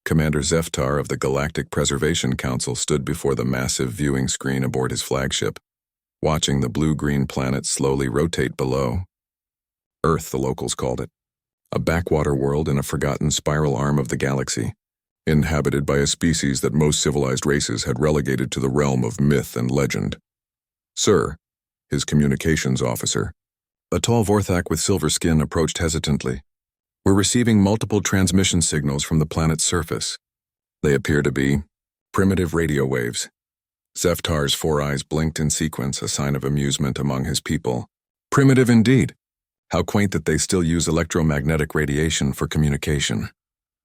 Commander Zeftar of the Galactic Preservation Council stood before the massive viewing screen aboard his flagship, watching the blue-green planet slowly rotate below. Earth, the locals called it, a backwater world in a forgotten spiral arm of the galaxy, inhabited by a species that most civilized races had relegated to the realm of myth and legend. Sir, his communications officer, a tall Vorthak with silver skin, approached hesitantly. We're receiving multiple transmission signals from the planet's surface. They appear to be primitive radio waves. Zeftar's 4 eyes blinked in sequence, a sign of amusement among his people. Primitive indeed. How quaint that they still use electromagnetic radiation for communication.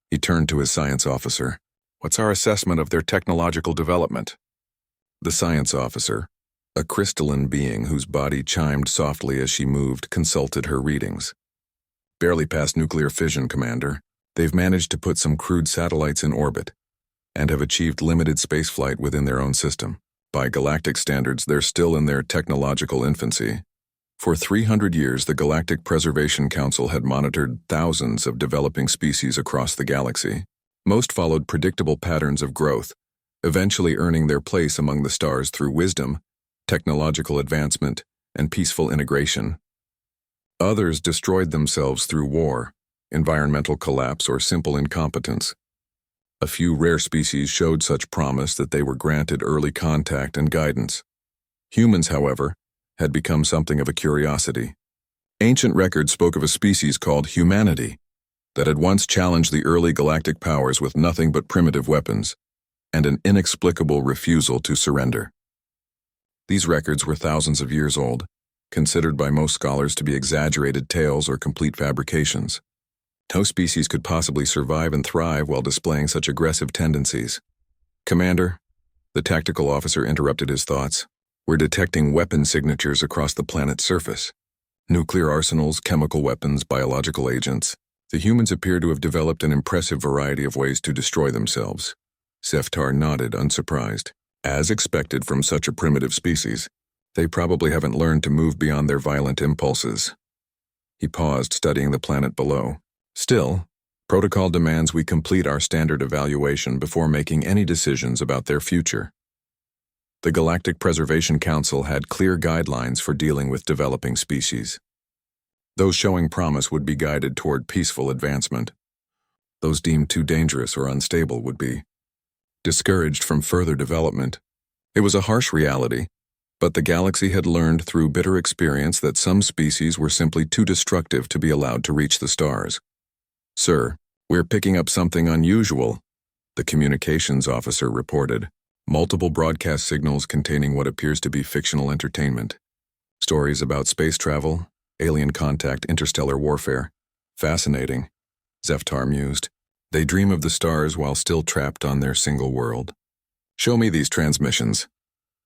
He turned to his science officer. What's our assessment of their technological development? The science officer, a crystalline being whose body chimed softly as she moved, consulted her readings. Barely past nuclear fission, Commander. They've managed to put some crude satellites in orbit and have achieved limited spaceflight within their own system. By galactic standards, they're still in their technological infancy. For 300 years, the Galactic Preservation Council had monitored thousands of developing species across the galaxy. Most followed predictable patterns of growth, eventually earning their place among the stars through wisdom, technological advancement, and peaceful integration. Others destroyed themselves through war, environmental collapse, or simple incompetence. A few rare species showed such promise that they were granted early contact and guidance. Humans, however, had become something of a curiosity. Ancient records spoke of a species called humanity that had once challenged the early galactic powers with nothing but primitive weapons and an inexplicable refusal to surrender. These records were thousands of years old, considered by most scholars to be exaggerated tales or complete fabrications. No species could possibly survive and thrive while displaying such aggressive tendencies. Commander, the tactical officer interrupted his thoughts. We're detecting weapon signatures across the planet's surface. Nuclear arsenals, chemical weapons, biological agents. The humans appear to have developed an impressive variety of ways to destroy themselves. Zeftar nodded, unsurprised. As expected from such a primitive species, they probably haven't learned to move beyond their violent impulses. He paused, studying the planet below. Still, protocol demands we complete our standard evaluation before making any decisions about their future. The Galactic Preservation Council had clear guidelines for dealing with developing species. Those showing promise would be guided toward peaceful advancement. Those deemed too dangerous or unstable would be discouraged from further development. It was a harsh reality, but the galaxy had learned through bitter experience that some species were simply too destructive to be allowed to reach the stars. Sir, we're picking up something unusual, the communications officer reported. Multiple broadcast signals containing what appears to be fictional entertainment. Stories about space travel, alien contact, interstellar warfare. Fascinating, Zeftar mused. They dream of the stars while still trapped on their single world. Show me these transmissions.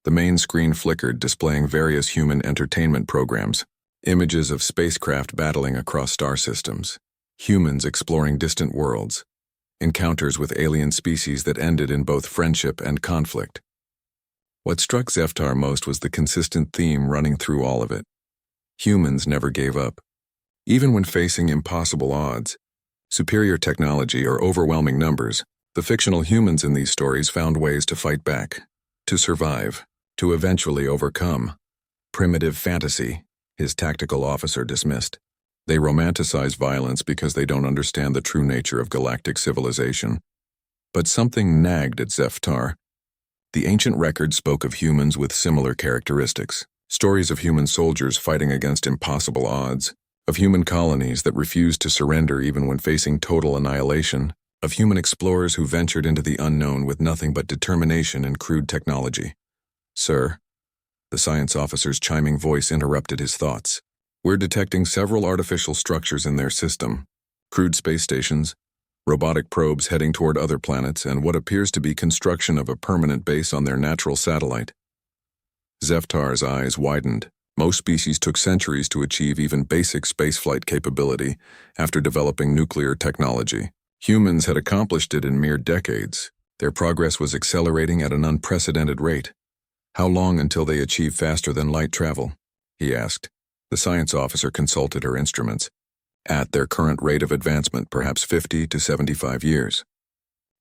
The main screen flickered, displaying various human entertainment programs, images of spacecraft battling across star systems, humans exploring distant worlds, encounters with alien species that ended in both friendship and conflict. What struck Zeftar most was the consistent theme running through all of it. Humans never gave up. Even when facing impossible odds, superior technology, or overwhelming numbers, the fictional humans in these stories found ways to fight back, to survive, to eventually overcome. Primitive fantasy, his tactical officer dismissed. They romanticize violence because they don't understand the true nature of galactic civilization. But something nagged at Zeftar. The ancient records spoke of humans with similar characteristics. Stories of human soldiers fighting against impossible odds, of human colonies that refused to surrender even when facing total annihilation, of human explorers who ventured into the unknown with nothing but determination and crude technology. Sir, the science officer's chiming voice interrupted his thoughts. We're detecting several artificial structures in their system, crude space stations, robotic probes heading toward other planets, and what appears to be construction of a permanent base on their natural satellite. Zeftar's eyes widened. Most species took centuries to achieve even basic spaceflight capability after developing nuclear technology. Humans had accomplished it in mere decades. Their progress was accelerating at an unprecedented rate. How long until they achieve faster-than-light travel? He asked. The science officer consulted her instruments. At their current rate of advancement, perhaps 50 to 75 years.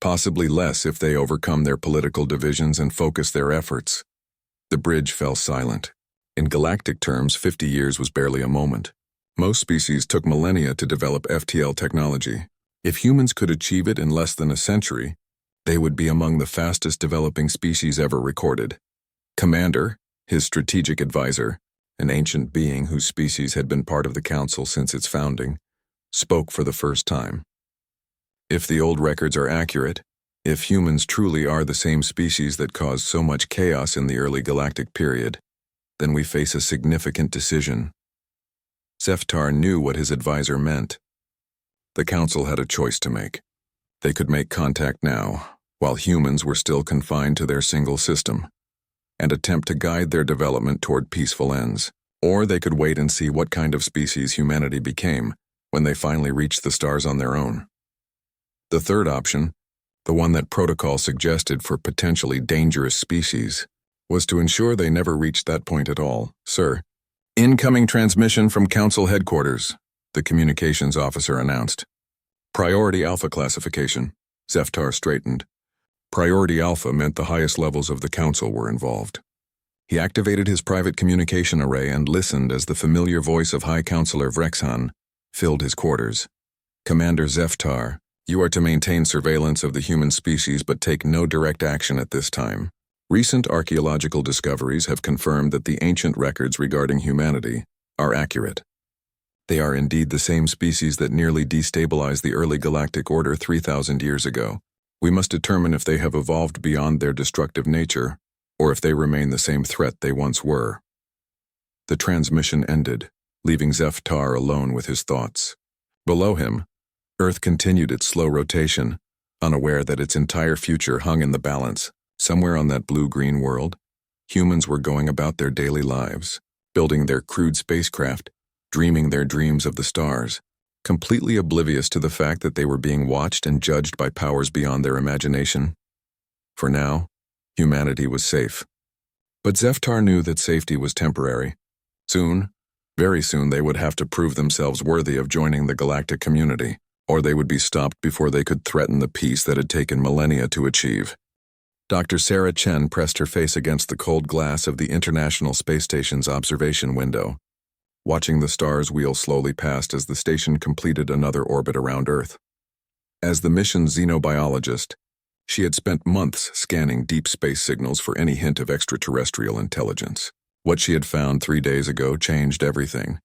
Possibly less if they overcome their political divisions and focus their efforts. The bridge fell silent. In galactic terms, 50 years was barely a moment. Most species took millennia to develop FTL technology. If humans could achieve it in less than a century, they would be among the fastest developing species ever recorded. Commander, his strategic advisor, an ancient being whose species had been part of the Council since its founding, spoke for the first time. If the old records are accurate, if humans truly are the same species that caused so much chaos in the early galactic period, then we face a significant decision. Zeftar knew what his advisor meant. The Council had a choice to make. They could make contact now, while humans were still confined to their single system, and attempt to guide their development toward peaceful ends. Or they could wait and see what kind of species humanity became when they finally reached the stars on their own. The third option, the one that protocol suggested for potentially dangerous species, was to ensure they never reached that point at all. "Sir, incoming transmission from Council headquarters," the communications officer announced. "Priority Alpha classification." Zeftar straightened. Priority Alpha meant the highest levels of the Council were involved. He activated his private communication array and listened as the familiar voice of High Counselor Vrexhan filled his quarters. "Commander Zeftar, you are to maintain surveillance of the human species but take no direct action at this time. Recent archaeological discoveries have confirmed that the ancient records regarding humanity are accurate. They are indeed the same species that nearly destabilized the early galactic order 3,000 years ago. We must determine if they have evolved beyond their destructive nature, or if they remain the same threat they once were." The transmission ended, leaving Zeftar alone with his thoughts. Below him, Earth continued its slow rotation, unaware that its entire future hung in the balance. Somewhere on that blue-green world, humans were going about their daily lives, building their crude spacecraft, dreaming their dreams of the stars, completely oblivious to the fact that they were being watched and judged by powers beyond their imagination. For now, humanity was safe. But Zeftar knew that safety was temporary. Soon, very soon, they would have to prove themselves worthy of joining the galactic community, or they would be stopped before they could threaten the peace that had taken millennia to achieve. Dr. Sarah Chen pressed her face against the cold glass of the International Space Station's observation window, watching the stars wheel slowly past as the station completed another orbit around Earth. As the mission's xenobiologist, she had spent months scanning deep space signals for any hint of extraterrestrial intelligence. What she had found 3 days ago changed everything.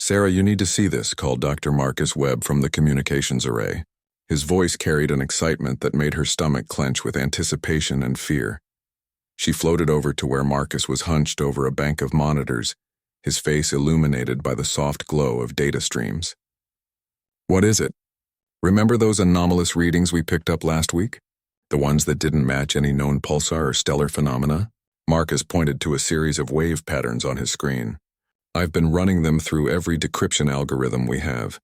"Sarah, you need to see this," called Dr. Marcus Webb from the communications array. His voice carried an excitement that made her stomach clench with anticipation and fear. She floated over to where Marcus was hunched over a bank of monitors, his face illuminated by the soft glow of data streams. "What is it? Remember those anomalous readings we picked up last week? The ones that didn't match any known pulsar or stellar phenomena?" Marcus pointed to a series of wave patterns on his screen. "I've been running them through every decryption algorithm we have.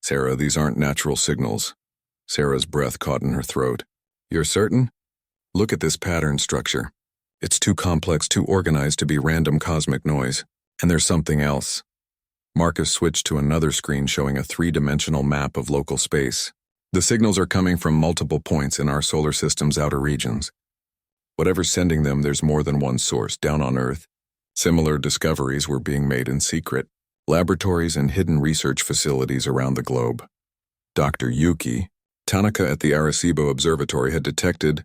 Sarah, these aren't natural signals." Sarah's breath caught in her throat. "You're certain? Look at this pattern structure. It's too complex, too organized to be random cosmic noise. And there's something else." Marcus switched to another screen showing a 3-dimensional map of local space. "The signals are coming from multiple points in our solar system's outer regions. Whatever's sending them, there's more than one source down on Earth. Similar discoveries were being made in secret laboratories and hidden research facilities around the globe. Dr. Yuki, Tanaka at the Arecibo Observatory had detected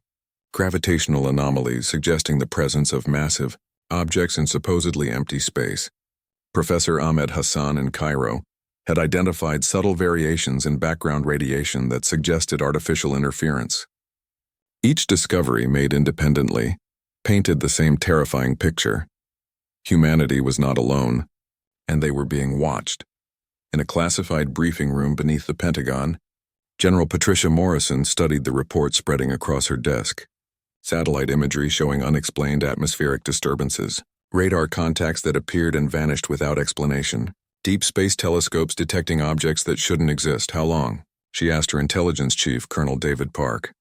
gravitational anomalies suggesting the presence of massive objects in supposedly empty space. Professor Ahmed Hassan in Cairo had identified subtle variations in background radiation that suggested artificial interference. Each discovery, made independently, painted the same terrifying picture. Humanity was not alone, and they were being watched. In a classified briefing room beneath the Pentagon, General Patricia Morrison studied the report spreading across her desk. Satellite imagery showing unexplained atmospheric disturbances, radar contacts that appeared and vanished without explanation, deep space telescopes detecting objects that shouldn't exist. "How long?" she asked her intelligence chief, Colonel David Park.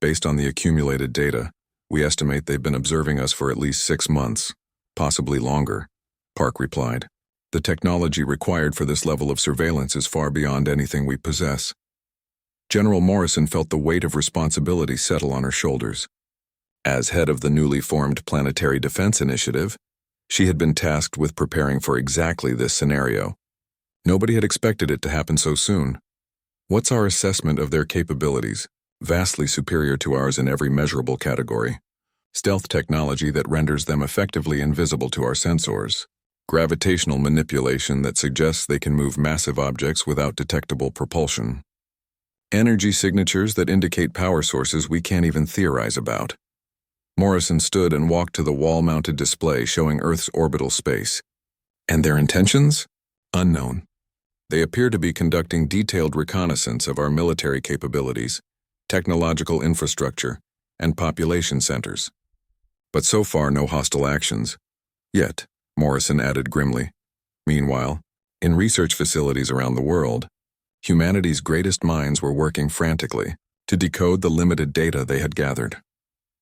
"Based on the accumulated data, we estimate they've been observing us for at least 6 months, possibly longer," Park replied. "The technology required for this level of surveillance is far beyond anything we possess." General Morrison felt the weight of responsibility settle on her shoulders. As head of the newly formed Planetary Defense Initiative, she had been tasked with preparing for exactly this scenario. Nobody had expected it to happen so soon. What's our assessment of their capabilities? Vastly superior to ours in every measurable category. Stealth technology that renders them effectively invisible to our sensors. Gravitational manipulation that suggests they can move massive objects without detectable propulsion. Energy signatures that indicate power sources we can't even theorize about. Morrison stood and walked to the wall-mounted display showing Earth's orbital space. And their intentions? Unknown. They appear to be conducting detailed reconnaissance of our military capabilities, technological infrastructure, and population centers. But so far no hostile actions. Yet, Morrison added grimly. Meanwhile, in research facilities around the world, humanity's greatest minds were working frantically to decode the limited data they had gathered.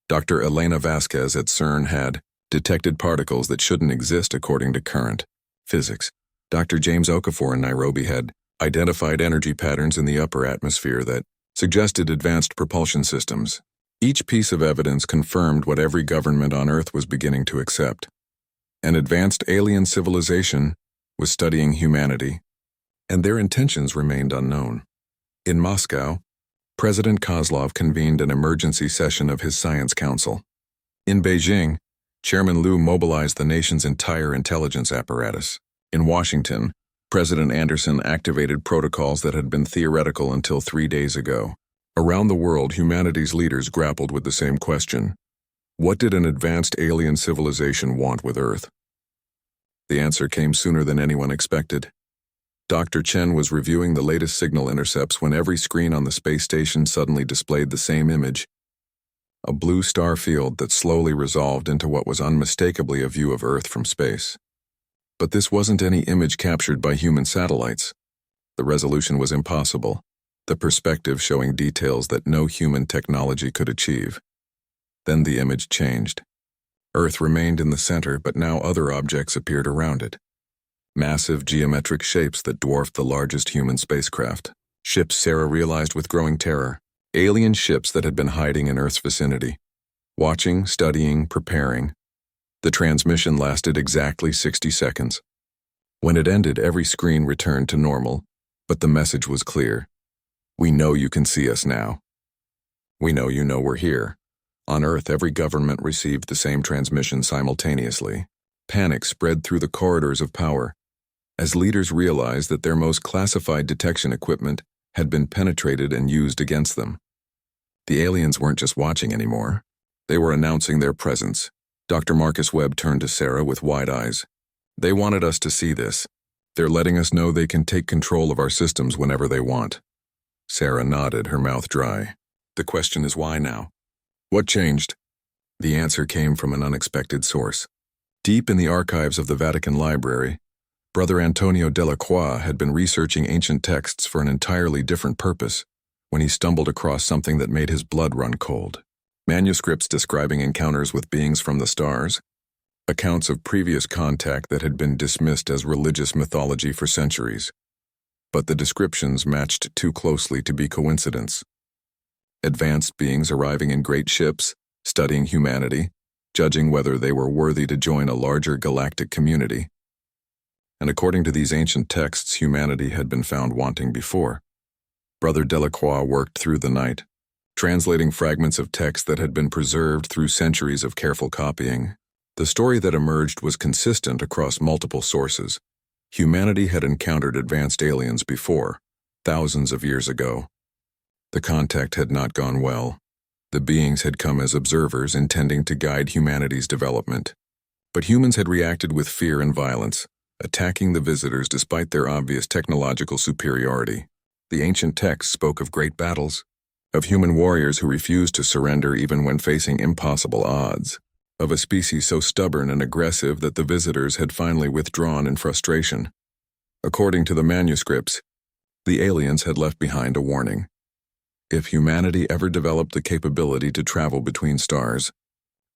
Dr. Elena Vasquez at CERN had detected particles that shouldn't exist according to current physics. Dr. James Okafor in Nairobi had identified energy patterns in the upper atmosphere that suggested advanced propulsion systems. Each piece of evidence confirmed what every government on Earth was beginning to accept. An advanced alien civilization was studying humanity, and their intentions remained unknown. In Moscow, President Kozlov convened an emergency session of his Science Council. In Beijing, Chairman Liu mobilized the nation's entire intelligence apparatus. In Washington, President Anderson activated protocols that had been theoretical until 3 days ago. Around the world, humanity's leaders grappled with the same question. What did an advanced alien civilization want with Earth? The answer came sooner than anyone expected. Dr. Chen was reviewing the latest signal intercepts when every screen on the space station suddenly displayed the same image. A blue star field that slowly resolved into what was unmistakably a view of Earth from space. But this wasn't any image captured by human satellites. The resolution was impossible, the perspective showing details that no human technology could achieve. Then the image changed. Earth remained in the center, but now other objects appeared around it. Massive geometric shapes that dwarfed the largest human spacecraft. Ships Sarah realized with growing terror. Alien ships that had been hiding in Earth's vicinity. Watching, studying, preparing. The transmission lasted exactly 60 seconds. When it ended, every screen returned to normal, but the message was clear. We know you can see us now. We know you know we're here. On Earth, every government received the same transmission simultaneously. Panic spread through the corridors of power, as leaders realized that their most classified detection equipment had been penetrated and used against them. The aliens weren't just watching anymore. They were announcing their presence. Dr. Marcus Webb turned to Sarah with wide eyes. They wanted us to see this. They're letting us know they can take control of our systems whenever they want. Sarah nodded, her mouth dry. The question is why now? What changed? The answer came from an unexpected source. Deep in the archives of the Vatican Library, Brother Antonio Delacroix had been researching ancient texts for an entirely different purpose when he stumbled across something that made his blood run cold. Manuscripts describing encounters with beings from the stars, accounts of previous contact that had been dismissed as religious mythology for centuries. But the descriptions matched too closely to be coincidence. Advanced beings arriving in great ships, studying humanity, judging whether they were worthy to join a larger galactic community. And according to these ancient texts, humanity had been found wanting before. Brother Delacroix worked through the night, translating fragments of text that had been preserved through centuries of careful copying. The story that emerged was consistent across multiple sources. Humanity had encountered advanced aliens before, thousands of years ago. The contact had not gone well. The beings had come as observers intending to guide humanity's development. But humans had reacted with fear and violence, attacking the visitors despite their obvious technological superiority. The ancient texts spoke of great battles, of human warriors who refused to surrender even when facing impossible odds, of a species so stubborn and aggressive that the visitors had finally withdrawn in frustration. According to the manuscripts, the aliens had left behind a warning. If humanity ever developed the capability to travel between stars,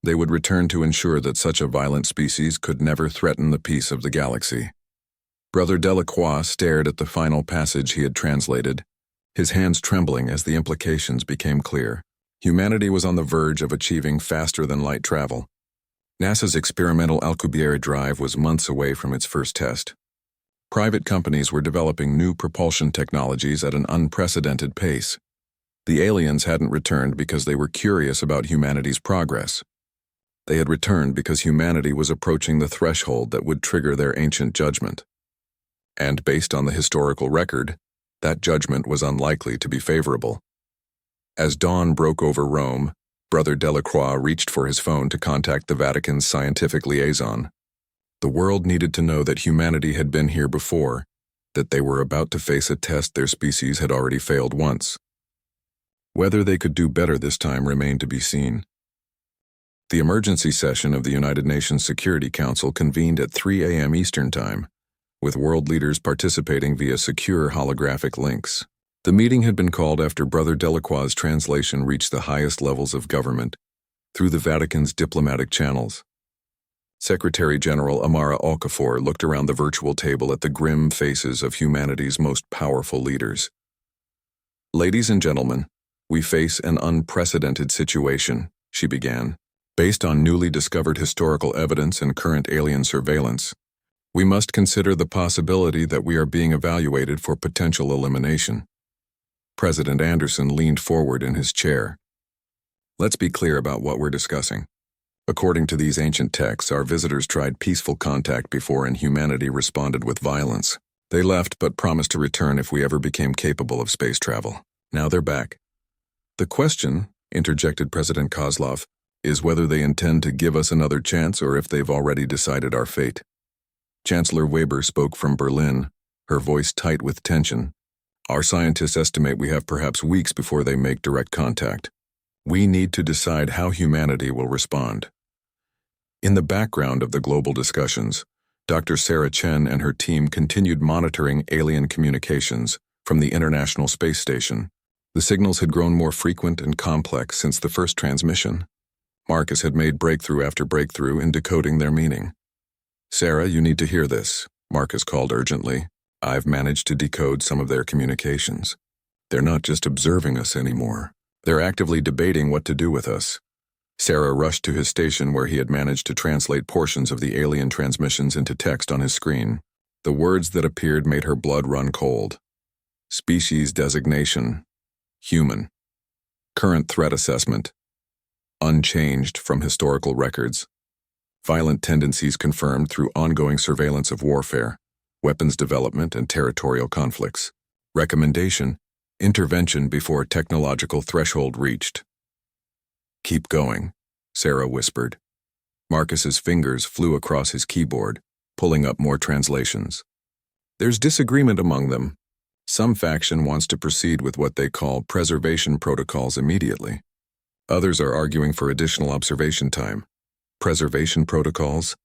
they would return to ensure that such a violent species could never threaten the peace of the galaxy. Brother Delacroix stared at the final passage he had translated, his hands trembling as the implications became clear. Humanity was on the verge of achieving faster-than-light travel. NASA's experimental Alcubierre drive was months away from its first test. Private companies were developing new propulsion technologies at an unprecedented pace. The aliens hadn't returned because they were curious about humanity's progress. They had returned because humanity was approaching the threshold that would trigger their ancient judgment. And based on the historical record, that judgment was unlikely to be favorable. As dawn broke over Rome, Brother Delacroix reached for his phone to contact the Vatican's scientific liaison. The world needed to know that humanity had been here before, that they were about to face a test their species had already failed once. Whether they could do better this time remained to be seen. The emergency session of the United Nations Security Council convened at 3 a.m. Eastern Time, with world leaders participating via secure holographic links. The meeting had been called after Brother Delacroix's translation reached the highest levels of government, through the Vatican's diplomatic channels. Secretary General Amara Okafor looked around the virtual table at the grim faces of humanity's most powerful leaders. "Ladies and gentlemen, we face an unprecedented situation," she began. "Based on newly discovered historical evidence and current alien surveillance, we must consider the possibility that we are being evaluated for potential elimination." President Anderson leaned forward in his chair. "Let's be clear about what we're discussing. According to these ancient texts, our visitors tried peaceful contact before and humanity responded with violence. They left but promised to return if we ever became capable of space travel. Now they're back. The question," interjected President Kozlov, "is whether they intend to give us another chance or if they've already decided our fate." Chancellor Weber spoke from Berlin, her voice tight with tension. "Our scientists estimate we have perhaps weeks before they make direct contact. We need to decide how humanity will respond." In the background of the global discussions, Dr. Sarah Chen and her team continued monitoring alien communications from the International Space Station. The signals had grown more frequent and complex since the first transmission. Marcus had made breakthrough after breakthrough in decoding their meaning. "Sarah, you need to hear this," Marcus called urgently. "I've managed to decode some of their communications. They're not just observing us anymore. They're actively debating what to do with us." Sarah rushed to his station where he had managed to translate portions of the alien transmissions into text on his screen. The words that appeared made her blood run cold. Species designation: human. Current threat assessment: unchanged from historical records. Violent tendencies confirmed through ongoing surveillance of warfare, weapons development, and territorial conflicts. Recommendation: intervention before technological threshold reached. "Keep going," Sarah whispered. Marcus's fingers flew across his keyboard, pulling up more translations. "There's disagreement among them. Some faction wants to proceed with what they call preservation protocols immediately. Others are arguing for additional observation time. Preservation protocols?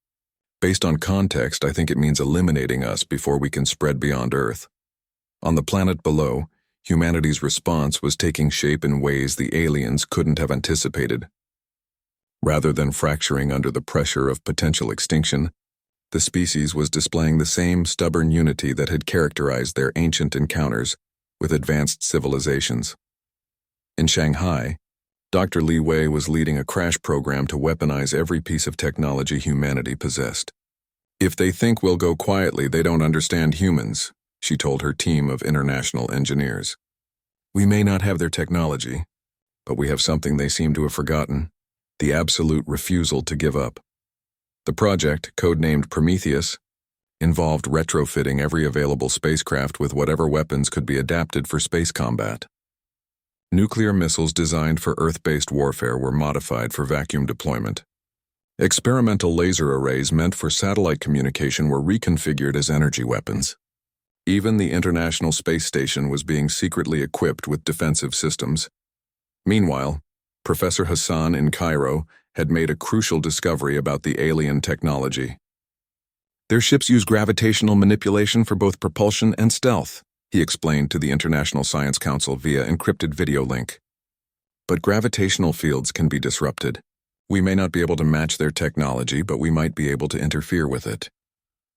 Based on context, I think it means eliminating us before we can spread beyond Earth." On the planet below, humanity's response was taking shape in ways the aliens couldn't have anticipated. Rather than fracturing under the pressure of potential extinction, the species was displaying the same stubborn unity that had characterized their ancient encounters with advanced civilizations. In Shanghai, Dr. Li Wei was leading a crash program to weaponize every piece of technology humanity possessed. "If they think we'll go quietly, they don't understand humans," she told her team of international engineers. "We may not have their technology, but we have something they seem to have forgotten: the absolute refusal to give up." The project, codenamed Prometheus, involved retrofitting every available spacecraft with whatever weapons could be adapted for space combat. Nuclear missiles designed for Earth-based warfare were modified for vacuum deployment. Experimental laser arrays meant for satellite communication were reconfigured as energy weapons. Even the International Space Station was being secretly equipped with defensive systems. Meanwhile, Professor Hassan in Cairo had made a crucial discovery about the alien technology. "Their ships use gravitational manipulation for both propulsion and stealth," he explained to the International Science Council via encrypted video link. "But gravitational fields can be disrupted. We may not be able to match their technology, but we might be able to interfere with it."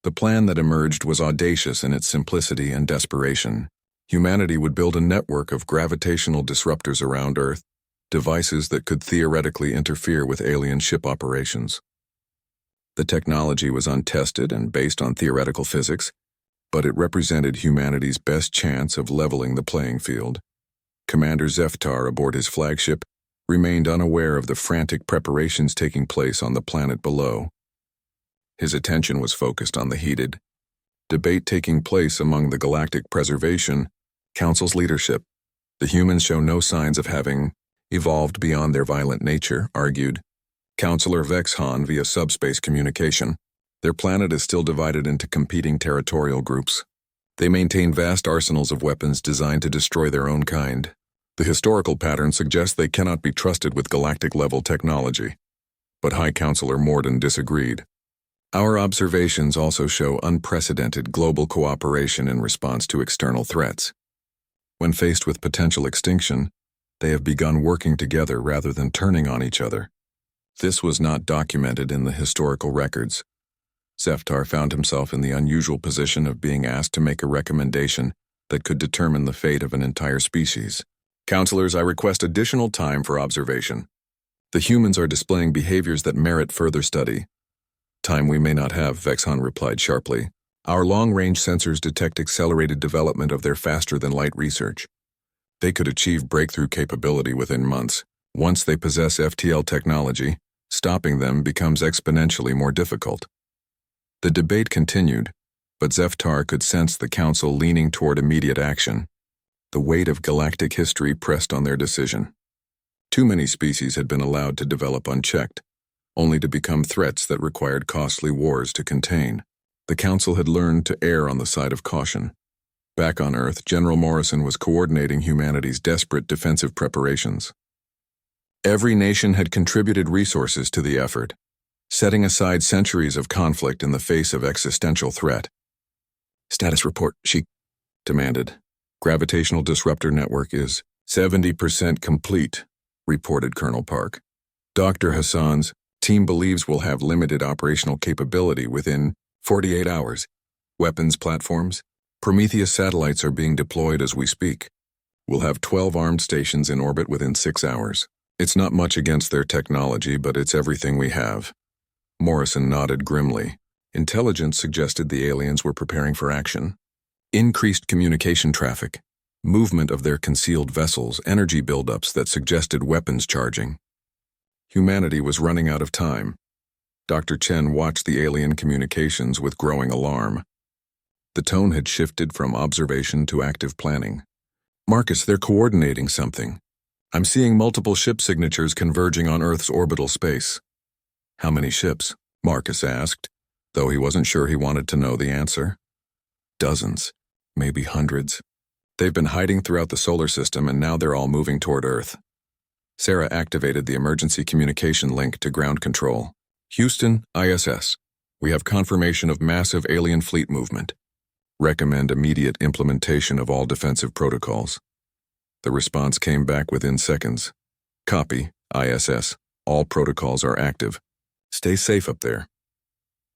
The plan that emerged was audacious in its simplicity and desperation. Humanity would build a network of gravitational disruptors around Earth, devices that could theoretically interfere with alien ship operations. The technology was untested and based on theoretical physics, but it represented humanity's best chance of leveling the playing field. Commander Zeftar aboard his flagship remained unaware of the frantic preparations taking place on the planet below. His attention was focused on the heated debate taking place among the Galactic Preservation Council's leadership. The humans show no signs of having evolved beyond their violent nature, argued Counselor Vexhan via subspace communication. Their planet is still divided into competing territorial groups. They maintain vast arsenals of weapons designed to destroy their own kind. The historical pattern suggests they cannot be trusted with galactic-level technology. But High Counselor Morden disagreed. Our observations also show unprecedented global cooperation in response to external threats. When faced with potential extinction, they have begun working together rather than turning on each other. This was not documented in the historical records. Zeftar found himself in the unusual position of being asked to make a recommendation that could determine the fate of an entire species. Counselors, I request additional time for observation. The humans are displaying behaviors that merit further study. Time we may not have, Vexhan replied sharply. Our long-range sensors detect accelerated development of their faster-than-light research. They could achieve breakthrough capability within months. Once they possess FTL technology, stopping them becomes exponentially more difficult. The debate continued, but Zeftar could sense the Council leaning toward immediate action. The weight of galactic history pressed on their decision. Too many species had been allowed to develop unchecked, only to become threats that required costly wars to contain. The Council had learned to err on the side of caution. Back on Earth, General Morrison was coordinating humanity's desperate defensive preparations. Every nation had contributed resources to the effort, setting aside centuries of conflict in the face of existential threat. Status report, she demanded. Gravitational disruptor network is 70% complete, reported Colonel Park. Dr. Hassan's team believes we'll have limited operational capability within 48 hours. Weapons platforms, Prometheus satellites are being deployed as we speak. We'll have 12 armed stations in orbit within 6 hours. It's not much against their technology, but it's everything we have. Morrison nodded grimly. Intelligence suggested the aliens were preparing for action. Increased communication traffic, movement of their concealed vessels, energy buildups that suggested weapons charging. Humanity was running out of time. Dr. Chen watched the alien communications with growing alarm. The tone had shifted from observation to active planning. Marcus, they're coordinating something. I'm seeing multiple ship signatures converging on Earth's orbital space. How many ships? Marcus asked, though he wasn't sure he wanted to know the answer. Dozens, maybe hundreds. They've been hiding throughout the solar system and now they're all moving toward Earth. Sarah activated the emergency communication link to ground control. Houston, ISS. We have confirmation of massive alien fleet movement. Recommend immediate implementation of all defensive protocols. The response came back within seconds. Copy, ISS. All protocols are active. Stay safe up there.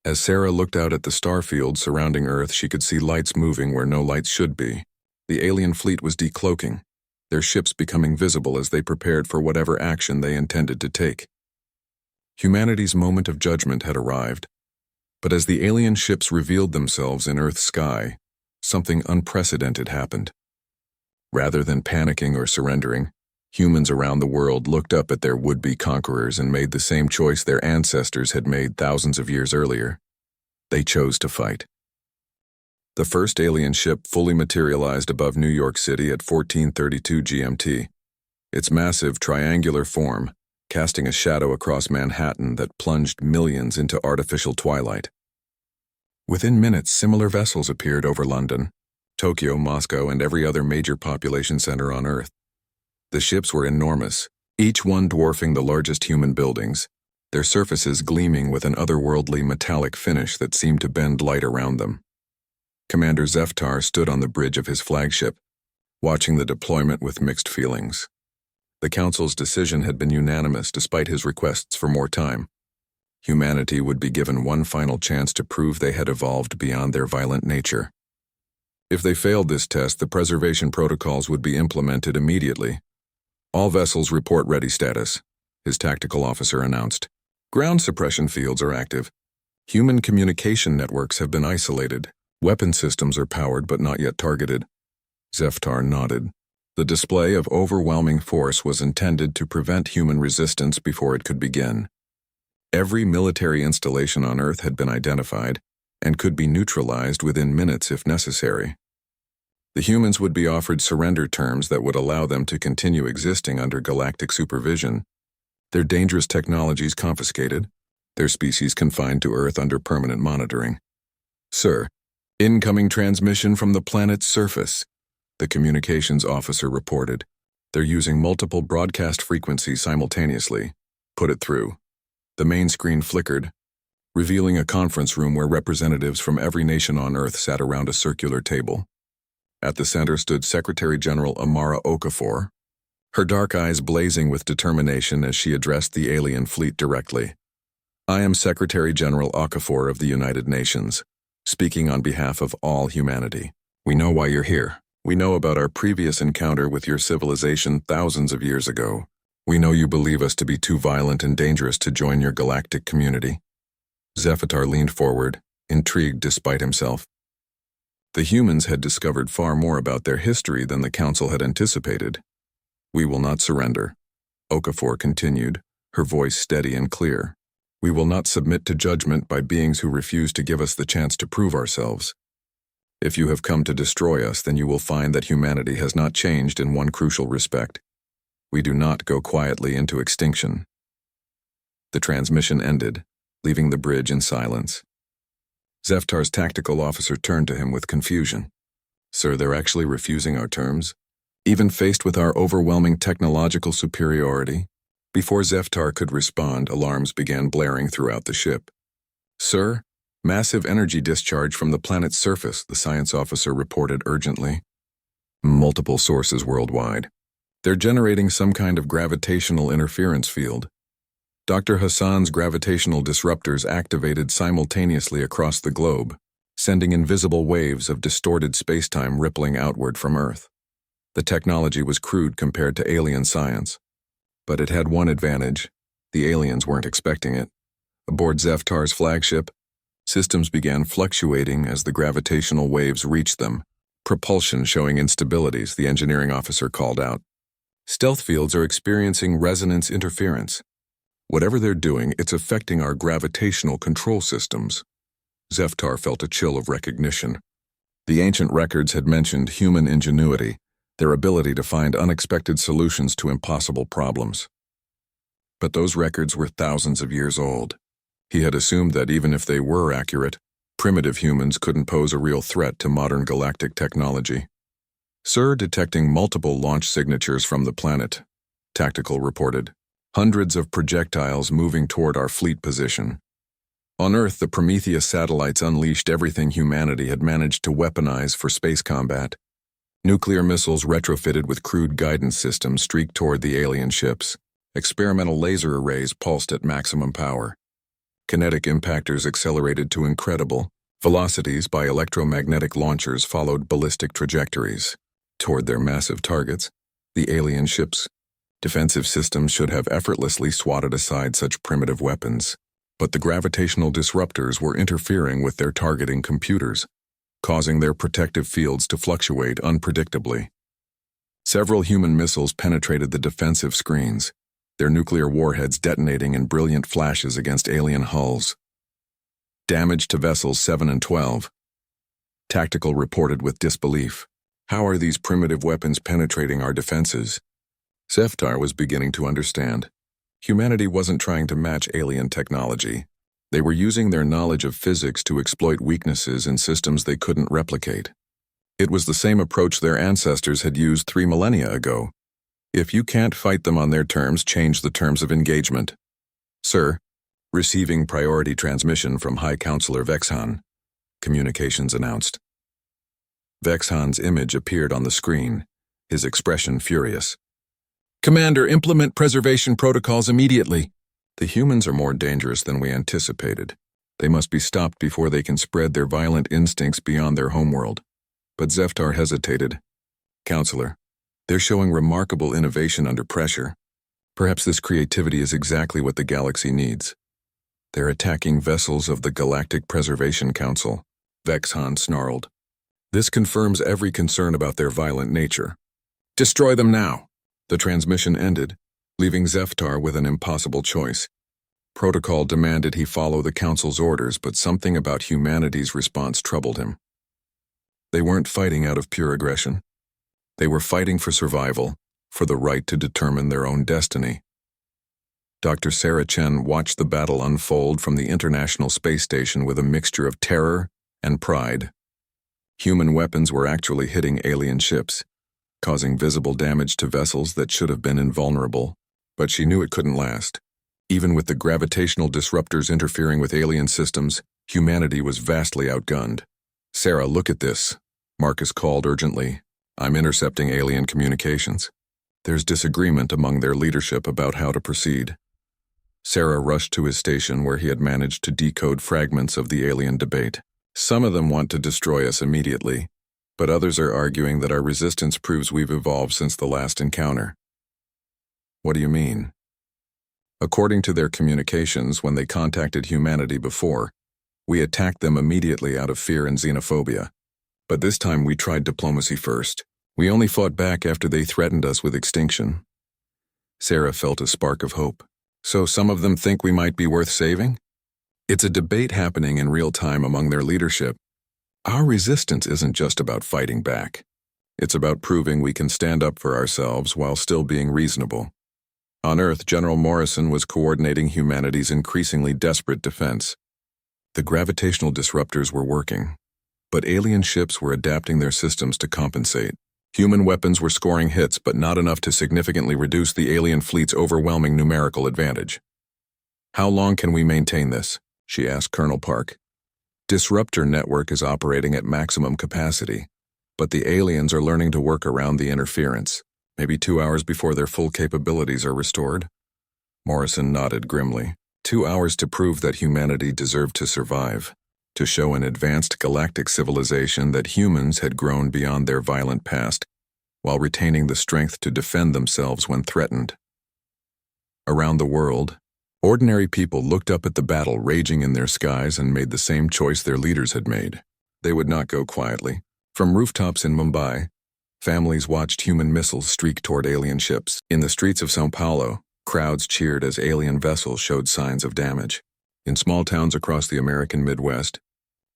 As Sarah looked out at the star field surrounding Earth, she could see lights moving where no lights should be. The alien fleet was decloaking, their ships becoming visible as they prepared for whatever action they intended to take. Humanity's moment of judgment had arrived, but as the alien ships revealed themselves in Earth's sky, something unprecedented happened. Rather than panicking or surrendering, humans around the world looked up at their would-be conquerors and made the same choice their ancestors had made thousands of years earlier. They chose to fight. The first alien ship fully materialized above New York City at 14:32 GMT. Its massive triangular form, casting a shadow across Manhattan that plunged millions into artificial twilight. Within minutes, similar vessels appeared over London, Tokyo, Moscow, and every other major population center on Earth. The ships were enormous, each one dwarfing the largest human buildings, their surfaces gleaming with an otherworldly metallic finish that seemed to bend light around them. Commander Zeftar stood on the bridge of his flagship, watching the deployment with mixed feelings. The Council's decision had been unanimous despite his requests for more time. Humanity would be given one final chance to prove they had evolved beyond their violent nature. If they failed this test, the preservation protocols would be implemented immediately. All vessels report ready status, his tactical officer announced. Ground suppression fields are active. Human communication networks have been isolated. Weapon systems are powered but not yet targeted. Zeftar nodded. The display of overwhelming force was intended to prevent human resistance before it could begin. Every military installation on Earth had been identified and could be neutralized within minutes if necessary. The humans would be offered surrender terms that would allow them to continue existing under galactic supervision, their dangerous technologies confiscated, their species confined to Earth under permanent monitoring. Sir, incoming transmission from the planet's surface, the communications officer reported. They're using multiple broadcast frequencies simultaneously. Put it through. The main screen flickered, revealing a conference room where representatives from every nation on Earth sat around a circular table. At the center stood Secretary General Amara Okafor, her dark eyes blazing with determination as she addressed the alien fleet directly. I am Secretary General Okafor of the United Nations, speaking on behalf of all humanity. We know why you're here. We know about our previous encounter with your civilization thousands of years ago. We know you believe us to be too violent and dangerous to join your galactic community. Zeftar leaned forward, intrigued despite himself. The humans had discovered far more about their history than the Council had anticipated. We will not surrender, Okafor continued, her voice steady and clear. We will not submit to judgment by beings who refuse to give us the chance to prove ourselves. If you have come to destroy us, then you will find that humanity has not changed in one crucial respect. We do not go quietly into extinction. The transmission ended, leaving the bridge in silence. Zeftar's tactical officer turned to him with confusion. Sir, they're actually refusing our terms? Even faced with our overwhelming technological superiority? Before Zeftar could respond, alarms began blaring throughout the ship. Sir, massive energy discharge from the planet's surface, the science officer reported urgently. Multiple sources worldwide. They're generating some kind of gravitational interference field. Dr. Hassan's gravitational disruptors activated simultaneously across the globe, sending invisible waves of distorted spacetime rippling outward from Earth. The technology was crude compared to alien science, but it had one advantage. The aliens weren't expecting it. Aboard Zeftar's flagship, systems began fluctuating as the gravitational waves reached them, propulsion showing instabilities, the engineering officer called out. Stealth fields are experiencing resonance interference. Whatever they're doing, it's affecting our gravitational control systems. Zeftar felt a chill of recognition. The ancient records had mentioned human ingenuity, their ability to find unexpected solutions to impossible problems. But those records were thousands of years old. He had assumed that even if they were accurate, primitive humans couldn't pose a real threat to modern galactic technology. Sir, detecting multiple launch signatures from the planet, Tactical reported. Hundreds of projectiles moving toward our fleet position. On Earth, the Prometheus satellites unleashed everything humanity had managed to weaponize for space combat. Nuclear missiles retrofitted with crude guidance systems streaked toward the alien ships. Experimental laser arrays pulsed at maximum power. Kinetic impactors accelerated to incredible velocities by electromagnetic launchers followed ballistic trajectories toward their massive targets, the alien ships. Defensive systems should have effortlessly swatted aside such primitive weapons, but the gravitational disruptors were interfering with their targeting computers, causing their protective fields to fluctuate unpredictably. Several human missiles penetrated the defensive screens, their nuclear warheads detonating in brilliant flashes against alien hulls. Damage to vessels 7 and 12. Tactical reported with disbelief. How are these primitive weapons penetrating our defenses? Zeftar was beginning to understand. Humanity wasn't trying to match alien technology. They were using their knowledge of physics to exploit weaknesses in systems they couldn't replicate. It was the same approach their ancestors had used 3 millennia ago. If you can't fight them on their terms, change the terms of engagement. Sir, receiving priority transmission from High Counselor Vexhan, communications announced. Vexhan's image appeared on the screen, his expression furious. Commander, implement preservation protocols immediately. The humans are more dangerous than we anticipated. They must be stopped before they can spread their violent instincts beyond their homeworld. But Zeftar hesitated. "Counselor, they're showing remarkable innovation under pressure. Perhaps this creativity is exactly what the galaxy needs." "They're attacking vessels of the Galactic Preservation Council," Vexhan snarled. "This confirms every concern about their violent nature. Destroy them now!" The transmission ended, leaving Zeftar with an impossible choice. Protocol demanded he follow the Council's orders, but something about humanity's response troubled him. They weren't fighting out of pure aggression. They were fighting for survival, for the right to determine their own destiny. Dr. Sarah Chen watched the battle unfold from the International Space Station with a mixture of terror and pride. Human weapons were actually hitting alien ships, causing visible damage to vessels that should have been invulnerable, but she knew it couldn't last. Even with the gravitational disruptors interfering with alien systems, humanity was vastly outgunned. "Sarah, look at this," Marcus called urgently. "I'm intercepting alien communications. There's disagreement among their leadership about how to proceed." Sarah rushed to his station where he had managed to decode fragments of the alien debate. "Some of them want to destroy us immediately, but others are arguing that our resistance proves we've evolved since the last encounter." "What do you mean?" "According to their communications, when they contacted humanity before, we attacked them immediately out of fear and xenophobia. But this time we tried diplomacy first. We only fought back after they threatened us with extinction." Sarah felt a spark of hope. "So some of them think we might be worth saving?" "It's a debate happening in real time among their leadership. Our resistance isn't just about fighting back. It's about proving we can stand up for ourselves while still being reasonable." On Earth, General Morrison was coordinating humanity's increasingly desperate defense. The gravitational disruptors were working, but alien ships were adapting their systems to compensate. Human weapons were scoring hits, but not enough to significantly reduce the alien fleet's overwhelming numerical advantage. "How long can we maintain this?" she asked Colonel Park. "Disruptor network is operating at maximum capacity, but the aliens are learning to work around the interference. Maybe 2 hours before their full capabilities are restored." Morrison nodded grimly. 2 hours to prove that humanity deserved to survive, to show an advanced galactic civilization that humans had grown beyond their violent past, while retaining the strength to defend themselves when threatened. Around the world, ordinary people looked up at the battle raging in their skies and made the same choice their leaders had made. They would not go quietly. From rooftops in Mumbai, families watched human missiles streak toward alien ships. In the streets of São Paulo, crowds cheered as alien vessels showed signs of damage. In small towns across the American Midwest,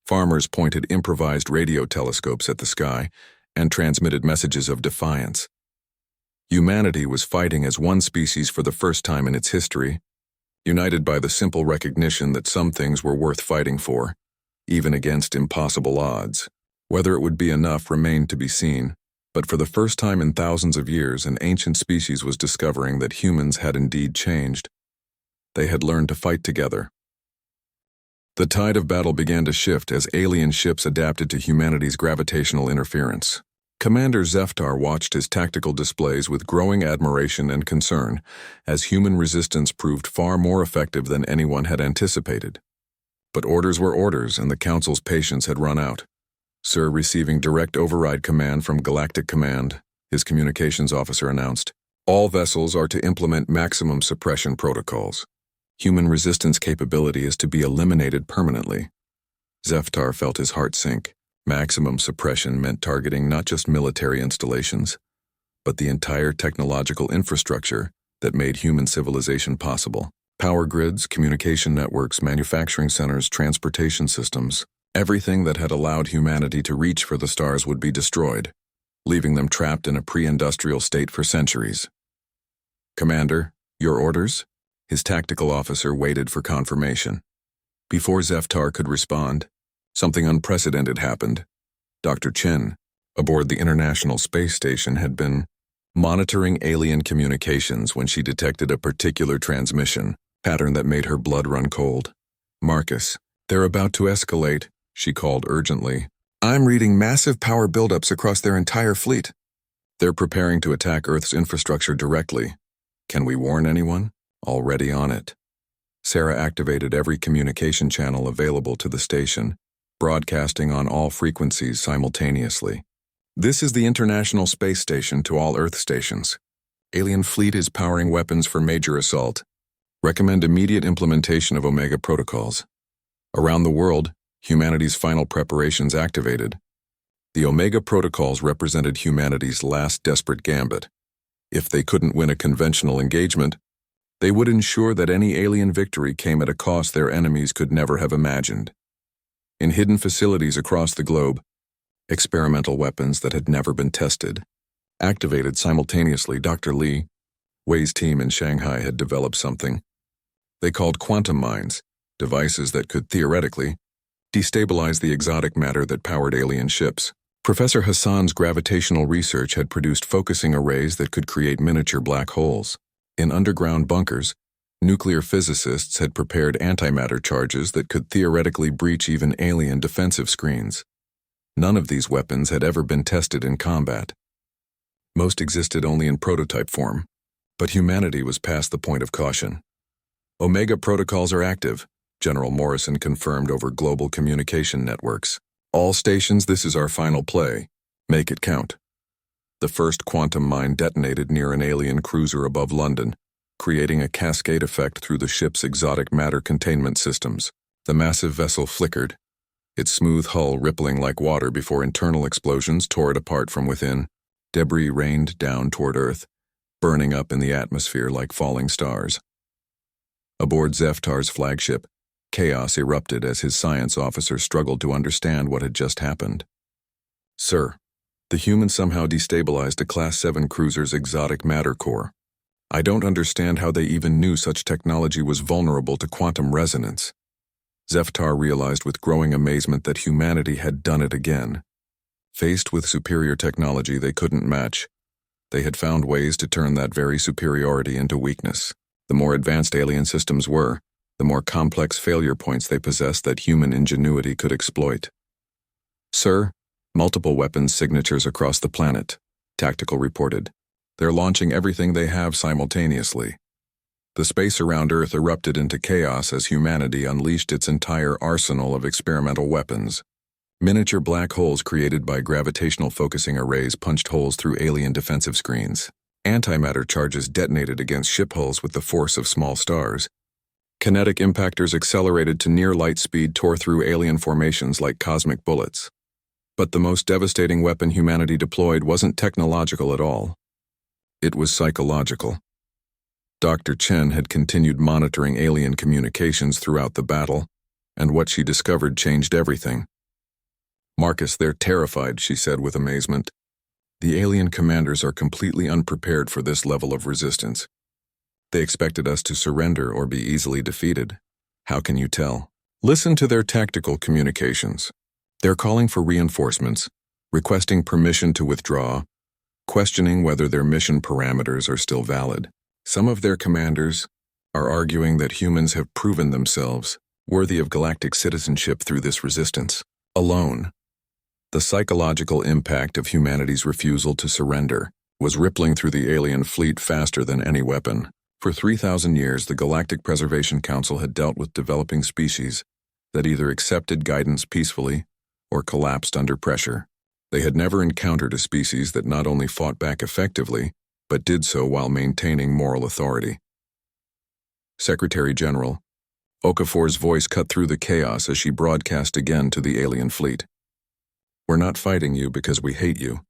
farmers pointed improvised radio telescopes at the sky and transmitted messages of defiance. Humanity was fighting as one species for the first time in its history, united by the simple recognition that some things were worth fighting for, even against impossible odds. Whether it would be enough remained to be seen. But for the first time in thousands of years, an ancient species was discovering that humans had indeed changed. They had learned to fight together. The tide of battle began to shift as alien ships adapted to humanity's gravitational interference. Commander Zeftar watched his tactical displays with growing admiration and concern, as human resistance proved far more effective than anyone had anticipated. But orders were orders, and the Council's patience had run out. "Sir, receiving direct override command from Galactic Command," his communications officer announced. "All vessels are to implement maximum suppression protocols. Human resistance capability is to be eliminated permanently." Zeftar felt his heart sink. Maximum suppression meant targeting not just military installations, but the entire technological infrastructure that made human civilization possible. Power grids, communication networks, manufacturing centers, transportation systems. Everything that had allowed humanity to reach for the stars would be destroyed, leaving them trapped in a pre-industrial state for centuries. "Commander, your orders?" His tactical officer waited for confirmation. Before Zeftar could respond, something unprecedented happened. Dr. Chen, aboard the International Space Station, had been monitoring alien communications when she detected a particular transmission pattern that made her blood run cold. "Marcus, they're about to escalate," she called urgently. "I'm reading massive power buildups across their entire fleet. They're preparing to attack Earth's infrastructure directly. Can we warn anyone?" "Already on it." Sarah activated every communication channel available to the station, broadcasting on all frequencies simultaneously. This is the International Space Station to all Earth stations. Alien fleet is powering weapons for major assault. Recommend immediate implementation of Omega protocols. Around the world, humanity's final preparations activated. The Omega protocols represented humanity's last desperate gambit. If they couldn't win a conventional engagement, they would ensure that any alien victory came at a cost their enemies could never have imagined. In hidden facilities across the globe, experimental weapons that had never been tested, activated simultaneously. Dr. Li Wei's team in Shanghai had developed something they called quantum mines, devices that could theoretically destabilize the exotic matter that powered alien ships. Professor Hassan's gravitational research had produced focusing arrays that could create miniature black holes. In underground bunkers, nuclear physicists had prepared antimatter charges that could theoretically breach even alien defensive screens. None of these weapons had ever been tested in combat. Most existed only in prototype form, but humanity was past the point of caution. Omega protocols are active, General Morrison confirmed over global communication networks. All stations, this is our final play. Make it count. The first quantum mine detonated near an alien cruiser above London, creating a cascade effect through the ship's exotic matter containment systems. The massive vessel flickered, its smooth hull rippling like water before internal explosions tore it apart from within. Debris rained down toward Earth, burning up in the atmosphere like falling stars. Aboard Zeftar's flagship, chaos erupted as his science officer struggled to understand what had just happened. Sir, the humans somehow destabilized a Class 7 cruiser's exotic matter core. I don't understand how they even knew such technology was vulnerable to quantum resonance. Zeftar realized with growing amazement that humanity had done it again. Faced with superior technology they couldn't match, they had found ways to turn that very superiority into weakness. The more advanced alien systems were, the more complex failure points they possessed that human ingenuity could exploit. Sir, multiple weapons signatures across the planet, Tactical reported. They're launching everything they have simultaneously. The space around Earth erupted into chaos as humanity unleashed its entire arsenal of experimental weapons. Miniature black holes created by gravitational focusing arrays punched holes through alien defensive screens. Antimatter charges detonated against ship hulls with the force of small stars. Kinetic impactors accelerated to near light speed tore through alien formations like cosmic bullets. But the most devastating weapon humanity deployed wasn't technological at all. It was psychological. Dr. Chen had continued monitoring alien communications throughout the battle, and what she discovered changed everything. Marcus, they're terrified, she said with amazement. The alien commanders are completely unprepared for this level of resistance. They expected us to surrender or be easily defeated. How can you tell? Listen to their tactical communications. They're calling for reinforcements, requesting permission to withdraw, questioning whether their mission parameters are still valid. Some of their commanders are arguing that humans have proven themselves worthy of galactic citizenship through this resistance alone. The psychological impact of humanity's refusal to surrender was rippling through the alien fleet faster than any weapon. For 3,000 years, the Galactic Preservation Council had dealt with developing species that either accepted guidance peacefully or collapsed under pressure. They had never encountered a species that not only fought back effectively, but did so while maintaining moral authority. Secretary General Okafor's voice cut through the chaos as she broadcast again to the alien fleet. We're not fighting you because we hate you.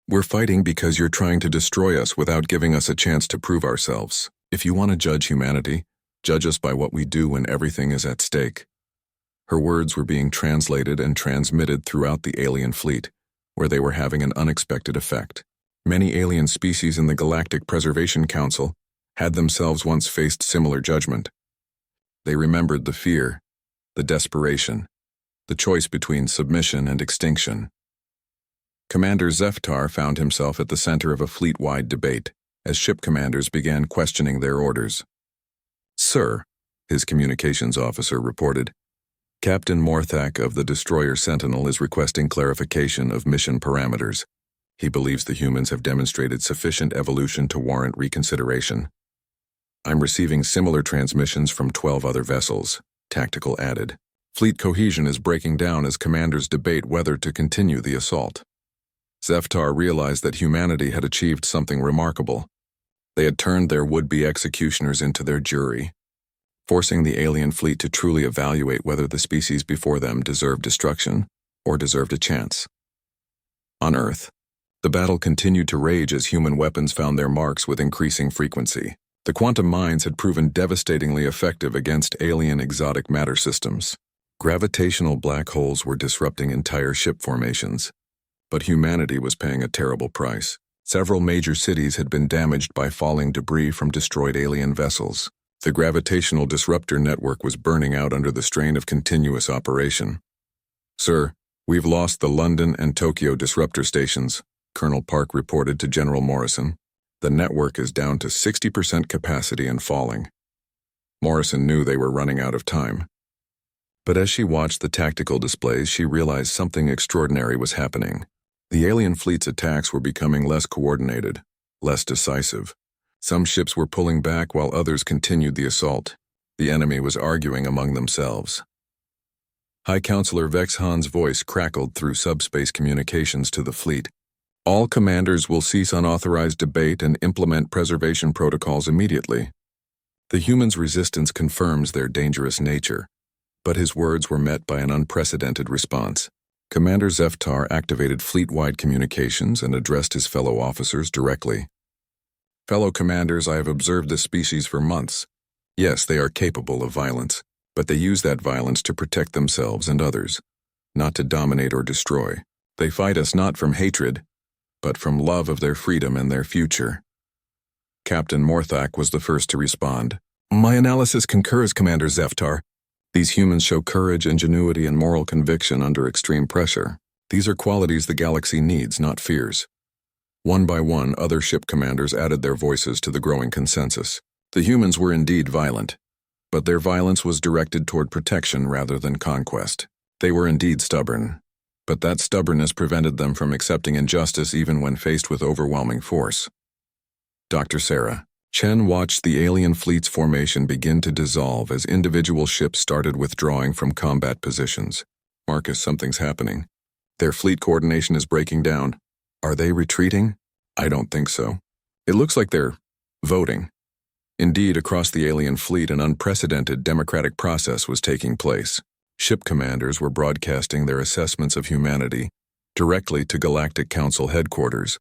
We're fighting because you're trying to destroy us without giving us a chance to prove ourselves. If you want to judge humanity, judge us by what we do when everything is at stake. Her words were being translated and transmitted throughout the alien fleet, where they were having an unexpected effect. Many alien species in the Galactic Preservation Council had themselves once faced similar judgment. They remembered the fear, the desperation, the choice between submission and extinction. Commander Zeftar found himself at the center of a fleet-wide debate as ship commanders began questioning their orders. Sir, his communications officer reported, Captain Morthak of the destroyer Sentinel is requesting clarification of mission parameters. He believes the humans have demonstrated sufficient evolution to warrant reconsideration. I'm receiving similar transmissions from 12 other vessels, Tactical added. Fleet cohesion is breaking down as commanders debate whether to continue the assault. Zeftar realized that humanity had achieved something remarkable. They had turned their would-be executioners into their jury, forcing the alien fleet to truly evaluate whether the species before them deserved destruction or deserved a chance. On Earth, the battle continued to rage as human weapons found their marks with increasing frequency. The quantum mines had proven devastatingly effective against alien exotic matter systems. Gravitational black holes were disrupting entire ship formations, but humanity was paying a terrible price. Several major cities had been damaged by falling debris from destroyed alien vessels. The gravitational disruptor network was burning out under the strain of continuous operation. "Sir, we've lost the London and Tokyo disruptor stations," Colonel Park reported to General Morrison. "The network is down to 60% capacity and falling." Morrison knew they were running out of time. But as she watched the tactical displays, she realized something extraordinary was happening. The alien fleet's attacks were becoming less coordinated, less decisive. Some ships were pulling back while others continued the assault. The enemy was arguing among themselves. High Counselor Vex Han's voice crackled through subspace communications to the fleet. "All commanders will cease unauthorized debate and implement preservation protocols immediately." The humans' resistance confirms their dangerous nature, but his words were met by an unprecedented response. Commander Zeftar activated fleet-wide communications and addressed his fellow officers directly. "Fellow commanders, I have observed this species for months. Yes, they are capable of violence, but they use that violence to protect themselves and others, not to dominate or destroy. They fight us not from hatred, but from love of their freedom and their future." Captain Morthak was the first to respond. "My analysis concurs, Commander Zeftar. These humans show courage, ingenuity, and moral conviction under extreme pressure. These are qualities the galaxy needs, not fears." One by one, other ship commanders added their voices to the growing consensus. The humans were indeed violent, but their violence was directed toward protection rather than conquest. They were indeed stubborn, but that stubbornness prevented them from accepting injustice even when faced with overwhelming force. Dr. Sarah. Chen watched the alien fleet's formation begin to dissolve as individual ships started withdrawing from combat positions. "Marcus, something's happening. Their fleet coordination is breaking down." "Are they retreating?" "I don't think so. It looks like they're voting." Indeed, across the alien fleet, an unprecedented democratic process was taking place. Ship commanders were broadcasting their assessments of humanity directly to Galactic Council headquarters,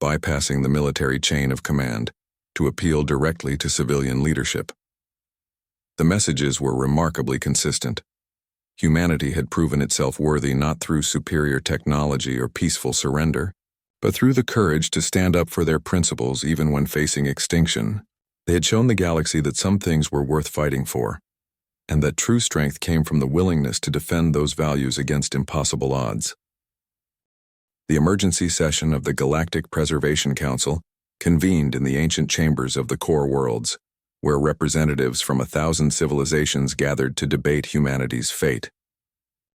bypassing the military chain of command to appeal directly to civilian leadership. The messages were remarkably consistent. Humanity had proven itself worthy not through superior technology or peaceful surrender, but through the courage to stand up for their principles even when facing extinction. They had shown the galaxy that some things were worth fighting for, and that true strength came from the willingness to defend those values against impossible odds. The emergency session of the Galactic Preservation Council convened in the ancient chambers of the core worlds, where representatives from 1,000 civilizations gathered to debate humanity's fate.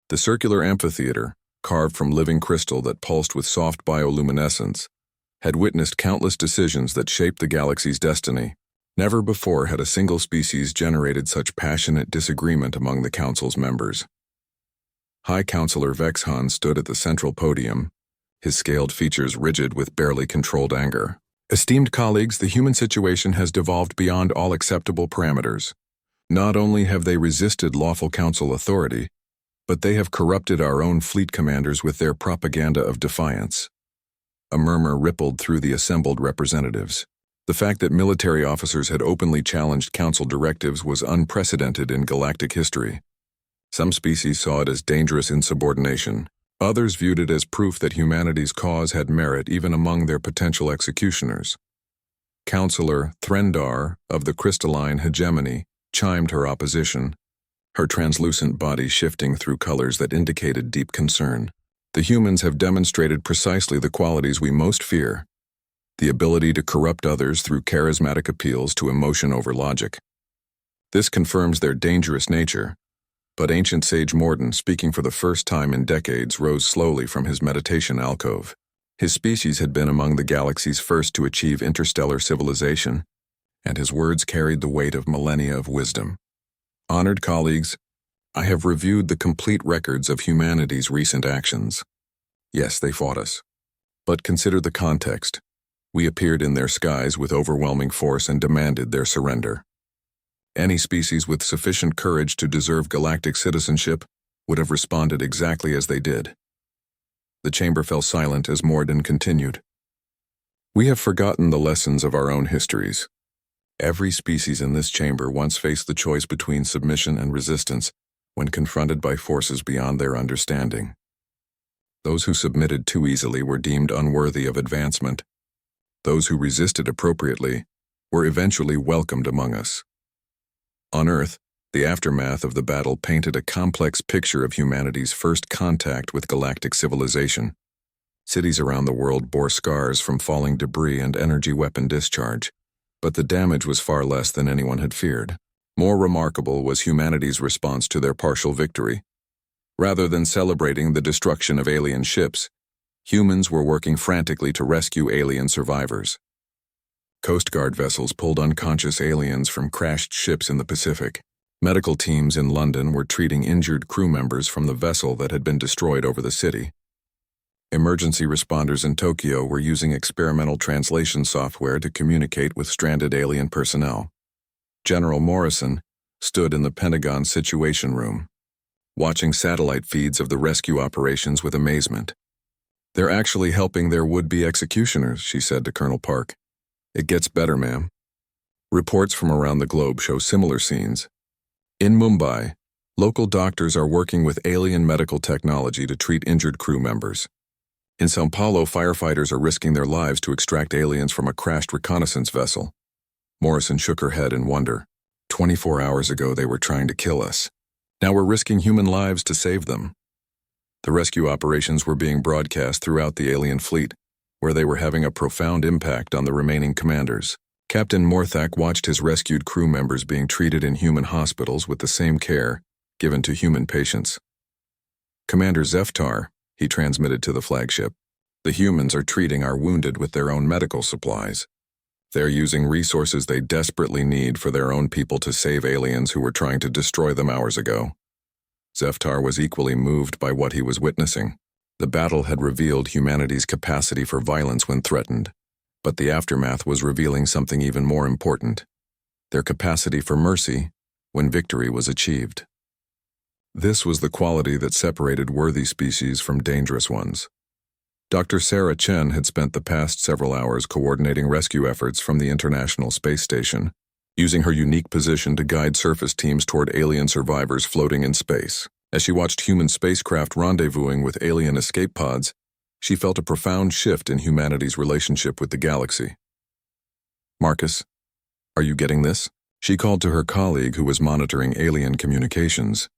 The circular amphitheater, carved from living crystal that pulsed with soft bioluminescence, had witnessed countless decisions that shaped the galaxy's destiny. Never before had a single species generated such passionate disagreement among the council's members. High Counselor Vex Han stood at the central podium, his scaled features rigid with barely controlled anger. "Esteemed colleagues, the human situation has devolved beyond all acceptable parameters. Not only have they resisted lawful council authority, but they have corrupted our own fleet commanders with their propaganda of defiance." A murmur rippled through the assembled representatives. The fact that military officers had openly challenged council directives was unprecedented in galactic history. Some species saw it as dangerous insubordination. Others viewed it as proof that humanity's cause had merit even among their potential executioners. Counselor Threndar of the crystalline hegemony chimed her opposition, her translucent body shifting through colors that indicated deep concern. "The humans have demonstrated precisely the qualities we most fear: the ability to corrupt others through charismatic appeals to emotion over logic. This confirms their dangerous nature." But ancient sage Morden, speaking for the first time in decades, rose slowly from his meditation alcove. His species had been among the galaxy's first to achieve interstellar civilization, and his words carried the weight of millennia of wisdom. "Honored colleagues, I have reviewed the complete records of humanity's recent actions. Yes, they fought us. But consider the context. We appeared in their skies with overwhelming force and demanded their surrender. Any species with sufficient courage to deserve galactic citizenship would have responded exactly as they did. The chamber fell silent as Morden continued. We have forgotten the lessons of our own histories. Every species in this chamber once faced the choice between submission and resistance when confronted by forces beyond their understanding. Those who submitted too easily were deemed unworthy of advancement. Those who resisted appropriately were eventually welcomed among us. On Earth, the aftermath of the battle painted a complex picture of humanity's first contact with galactic civilization. Cities around the world bore scars from falling debris and energy weapon discharge, but the damage was far less than anyone had feared. More remarkable was humanity's response to their partial victory. Rather than celebrating the destruction of alien ships, humans were working frantically to rescue alien survivors. Coast Guard vessels pulled unconscious aliens from crashed ships in the Pacific. Medical teams in London were treating injured crew members from the vessel that had been destroyed over the city. Emergency responders in Tokyo were using experimental translation software to communicate with stranded alien personnel. General Morrison stood in the Pentagon Situation Room, watching satellite feeds of the rescue operations with amazement. They're actually helping their would-be executioners, she said to Colonel Park. It gets better, ma'am. Reports from around the globe show similar scenes. In Mumbai, local doctors are working with alien medical technology to treat injured crew members. In São Paulo, firefighters are risking their lives to extract aliens from a crashed reconnaissance vessel. Morrison shook her head in wonder. 24 hours ago, they were trying to kill us. Now we're risking human lives to save them. The rescue operations were being broadcast throughout the alien fleet, where they were having a profound impact on the remaining commanders. Captain Morthak watched his rescued crew members being treated in human hospitals with the same care given to human patients. Commander Zeftar, he transmitted to the flagship, the humans are treating our wounded with their own medical supplies. They're using resources they desperately need for their own people to save aliens who were trying to destroy them hours ago. Zeftar was equally moved by what he was witnessing. The battle had revealed humanity's capacity for violence when threatened, but the aftermath was revealing something even more important: their capacity for mercy when victory was achieved. This was the quality that separated worthy species from dangerous ones. Dr. Sarah Chen had spent the past several hours coordinating rescue efforts from the International Space Station, using her unique position to guide surface teams toward alien survivors floating in space. As she watched human spacecraft rendezvousing with alien escape pods, she felt a profound shift in humanity's relationship with the galaxy. Marcus, are you getting this? She called to her colleague who was monitoring alien communications.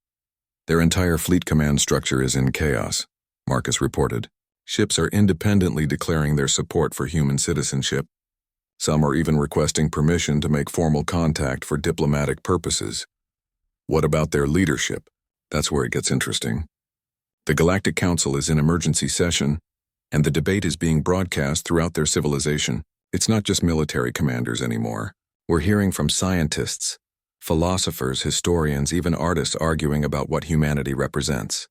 Their entire fleet command structure is in chaos, Marcus reported. Ships are independently declaring their support for human citizenship. Some are even requesting permission to make formal contact for diplomatic purposes. What about their leadership? That's where it gets interesting. The Galactic Council is in emergency session, and the debate is being broadcast throughout their civilization. It's not just military commanders anymore. We're hearing from scientists, philosophers, historians, even artists arguing about what humanity represents.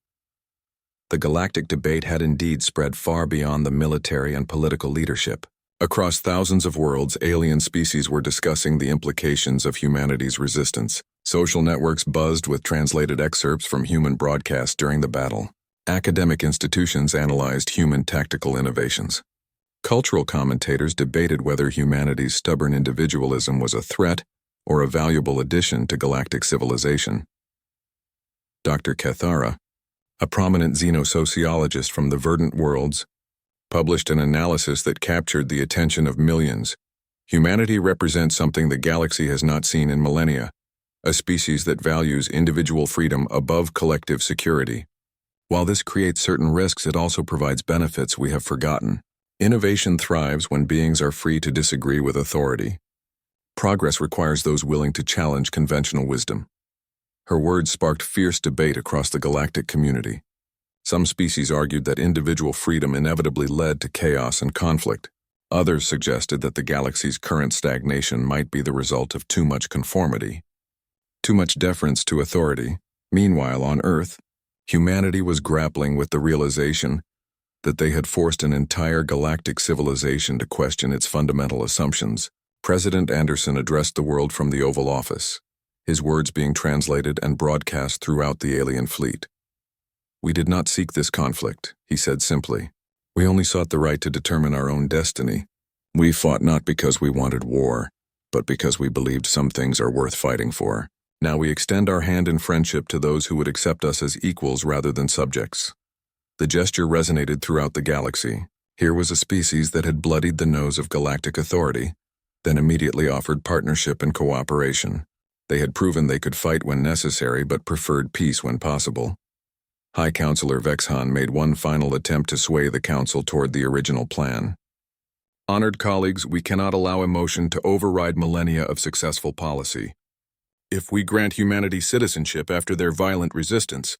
The galactic debate had indeed spread far beyond the military and political leadership. Across thousands of worlds, alien species were discussing the implications of humanity's resistance. Social networks buzzed with translated excerpts from human broadcasts during the battle. Academic institutions analyzed human tactical innovations. Cultural commentators debated whether humanity's stubborn individualism was a threat or a valuable addition to galactic civilization. Dr. Kathara, a prominent xenosociologist from the Verdant Worlds, published an analysis that captured the attention of millions. Humanity represents something the galaxy has not seen in millennia, a species that values individual freedom above collective security. While this creates certain risks, it also provides benefits we have forgotten. Innovation thrives when beings are free to disagree with authority. Progress requires those willing to challenge conventional wisdom. Her words sparked fierce debate across the galactic community. Some species argued that individual freedom inevitably led to chaos and conflict. Others suggested that the galaxy's current stagnation might be the result of too much conformity, too much deference to authority. Meanwhile, on Earth, humanity was grappling with the realization that they had forced an entire galactic civilization to question its fundamental assumptions. President Anderson addressed the world from the Oval Office, his words being translated and broadcast throughout the alien fleet. "We did not seek this conflict," he said simply. "We only sought the right to determine our own destiny. We fought not because we wanted war, but because we believed some things are worth fighting for. Now we extend our hand in friendship to those who would accept us as equals rather than subjects." The gesture resonated throughout the galaxy. Here was a species that had bloodied the nose of galactic authority, then immediately offered partnership and cooperation. They had proven they could fight when necessary but preferred peace when possible. High Counselor Vexhan made one final attempt to sway the Council toward the original plan. "Honored colleagues, we cannot allow emotion to override millennia of successful policy. If we grant humanity citizenship after their violent resistance,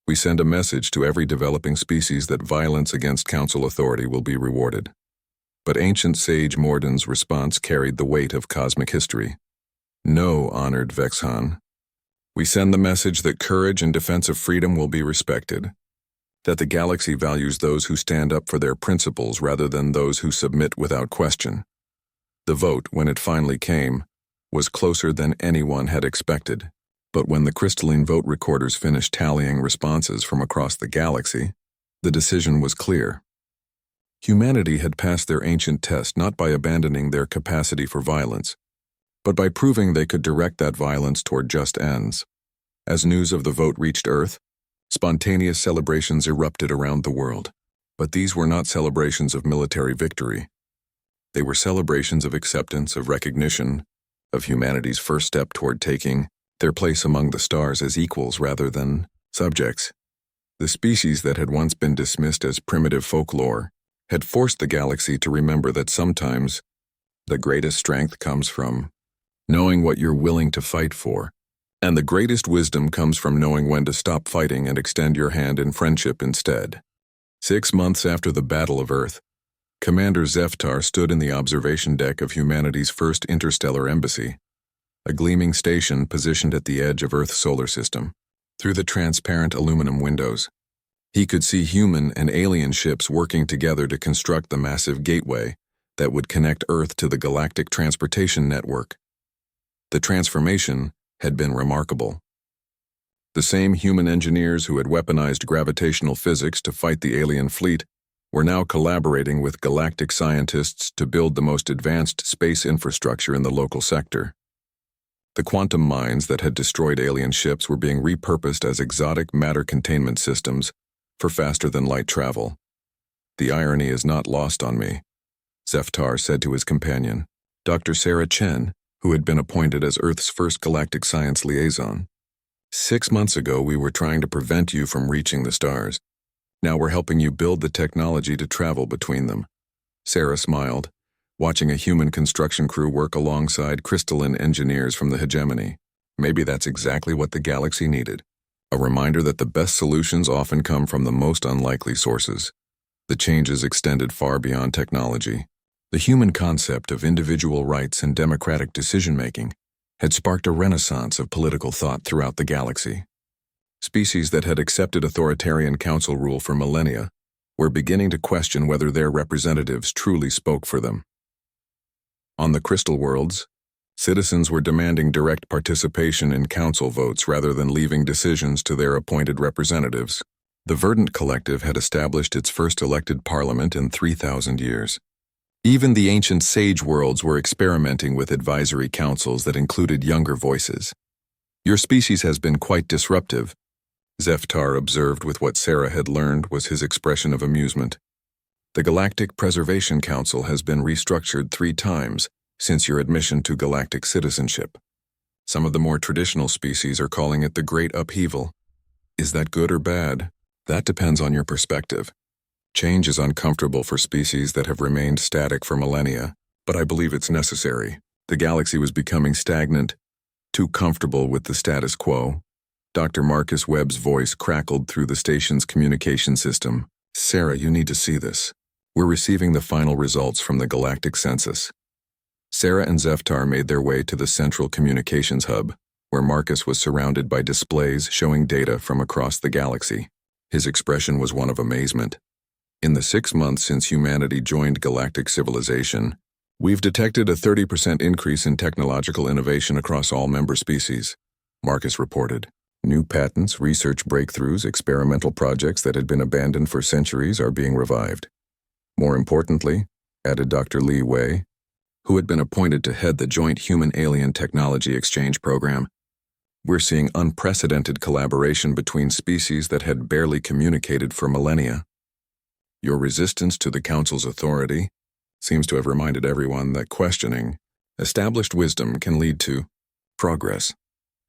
we send a message to every developing species that violence against Council authority will be rewarded." But ancient sage Morden's response carried the weight of cosmic history. "No, honored Vexhan. We send the message that courage and defense of freedom will be respected, that the galaxy values those who stand up for their principles rather than those who submit without question." The vote, when it finally came, was closer than anyone had expected. But when the crystalline vote recorders finished tallying responses from across the galaxy, the decision was clear. Humanity had passed their ancient test not by abandoning their capacity for violence, but by proving they could direct that violence toward just ends. As news of the vote reached Earth, spontaneous celebrations erupted around the world. But these were not celebrations of military victory. They were celebrations of acceptance, of recognition, of humanity's first step toward taking their place among the stars as equals rather than subjects. The species that had once been dismissed as primitive folklore had forced the galaxy to remember that sometimes the greatest strength comes from knowing what you're willing to fight for, and the greatest wisdom comes from knowing when to stop fighting and extend your hand in friendship instead. 6 months after the Battle of Earth, Commander Zeftar stood in the observation deck of humanity's first interstellar embassy, a gleaming station positioned at the edge of Earth's solar system. Through the transparent aluminum windows, he could see human and alien ships working together to construct the massive gateway that would connect Earth to the galactic transportation network. The transformation had been remarkable. The same human engineers who had weaponized gravitational physics to fight the alien fleet were now collaborating with galactic scientists to build the most advanced space infrastructure in the local sector. The quantum mines that had destroyed alien ships were being repurposed as exotic matter containment systems for faster-than-light travel. "The irony is not lost on me," Zeftar said to his companion, Dr. Sarah Chen, who had been appointed as Earth's first galactic science liaison. 6 months ago, we were trying to prevent you from reaching the stars. Now we're helping you build the technology to travel between them." Sarah smiled, watching a human construction crew work alongside crystalline engineers from the hegemony. Maybe that's exactly what the galaxy needed. A reminder that the best solutions often come from the most unlikely sources. The changes extended far beyond technology. The human concept of individual rights and democratic decision-making had sparked a renaissance of political thought throughout the galaxy. Species that had accepted authoritarian council rule for millennia were beginning to question whether their representatives truly spoke for them. On the crystal worlds, citizens were demanding direct participation in council votes rather than leaving decisions to their appointed representatives. The Verdant Collective had established its first elected parliament in 3,000 years. Even the ancient sage worlds were experimenting with advisory councils that included younger voices. "Your species has been quite disruptive," Zeftar observed with what Sarah had learned was his expression of amusement. "The Galactic Preservation Council has been restructured 3 times since your admission to galactic citizenship. Some of the more traditional species are calling it the Great Upheaval. Is that good or bad? That depends on your perspective. Change is uncomfortable for species that have remained static for millennia, but I believe it's necessary. The galaxy was becoming stagnant, too comfortable with the status quo." Dr. Marcus Webb's voice crackled through the station's communication system. "Sarah, you need to see this. We're receiving the final results from the galactic census." Sarah and Zeftar made their way to the central communications hub, where Marcus was surrounded by displays showing data from across the galaxy. His expression was one of amazement. In the 6 months since humanity joined galactic civilization, we've detected a 30% increase in technological innovation across all member species, Marcus reported. New patents, research breakthroughs, experimental projects that had been abandoned for centuries are being revived. More importantly, added Dr. Li Wei, who had been appointed to head the Joint Human-Alien Technology Exchange Program, we're seeing unprecedented collaboration between species that had barely communicated for millennia. Your resistance to the Council's authority seems to have reminded everyone that questioning established wisdom can lead to progress.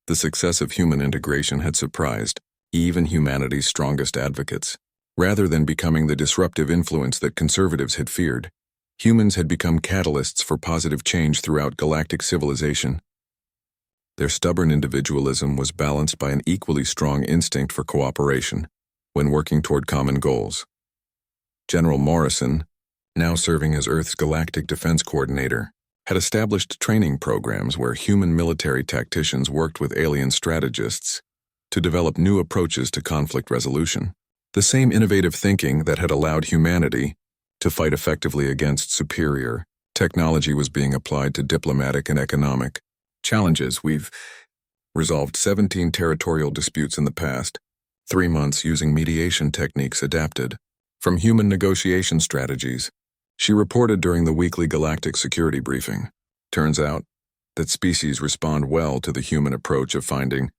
The success of human integration had surprised even humanity's strongest advocates. Rather than becoming the disruptive influence that conservatives had feared, humans had become catalysts for positive change throughout galactic civilization. Their stubborn individualism was balanced by an equally strong instinct for cooperation when working toward common goals. General Morrison, now serving as Earth's Galactic Defense Coordinator, had established training programs where human military tacticians worked with alien strategists to develop new approaches to conflict resolution. The same innovative thinking that had allowed humanity to fight effectively against superior technology was being applied to diplomatic and economic challenges. We've resolved 17 territorial disputes in the past 3 months using mediation techniques adapted from human negotiation strategies, she reported during the weekly galactic security briefing. Turns out that species respond well to the human approach of finding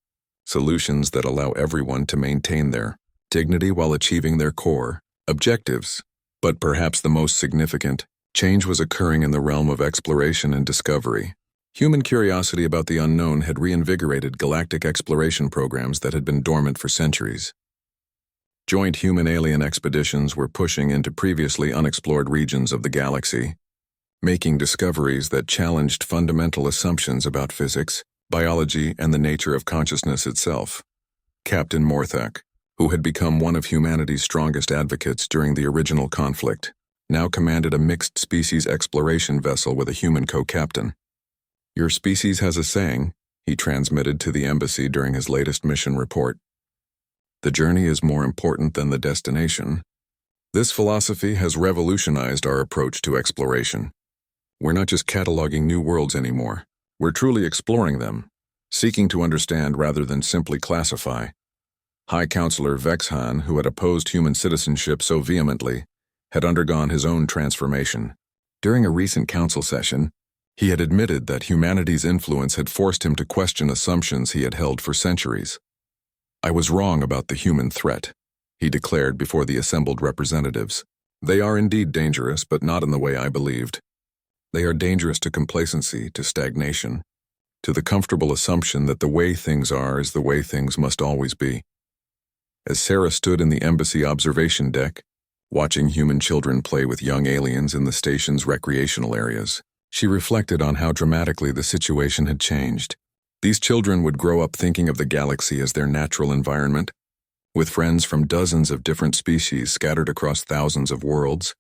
solutions that allow everyone to maintain their dignity while achieving their core objectives. But perhaps the most significant change was occurring in the realm of exploration and discovery. Human curiosity about the unknown had reinvigorated galactic exploration programs that had been dormant for centuries. Joint human-alien expeditions were pushing into previously unexplored regions of the galaxy, making discoveries that challenged fundamental assumptions about physics, biology, and the nature of consciousness itself. Captain Morthak, who had become one of humanity's strongest advocates during the original conflict, now commanded a mixed-species exploration vessel with a human co-captain. "Your species has a saying," he transmitted to the embassy during his latest mission report. "The journey is more important than the destination." This philosophy has revolutionized our approach to exploration. We're not just cataloging new worlds anymore. We're truly exploring them, seeking to understand rather than simply classify. High Counselor Vexhan, who had opposed human citizenship so vehemently, had undergone his own transformation. During a recent council session, he had admitted that humanity's influence had forced him to question assumptions he had held for centuries. "I was wrong about the human threat," he declared before the assembled representatives. "They are indeed dangerous, but not in the way I believed. They are dangerous to complacency, to stagnation, to the comfortable assumption that the way things are is the way things must always be." As Sarah stood in the embassy observation deck, watching human children play with young aliens in the station's recreational areas, she reflected on how dramatically the situation had changed. These children would grow up thinking of the galaxy as their natural environment, with friends from dozens of different species scattered across thousands of worlds.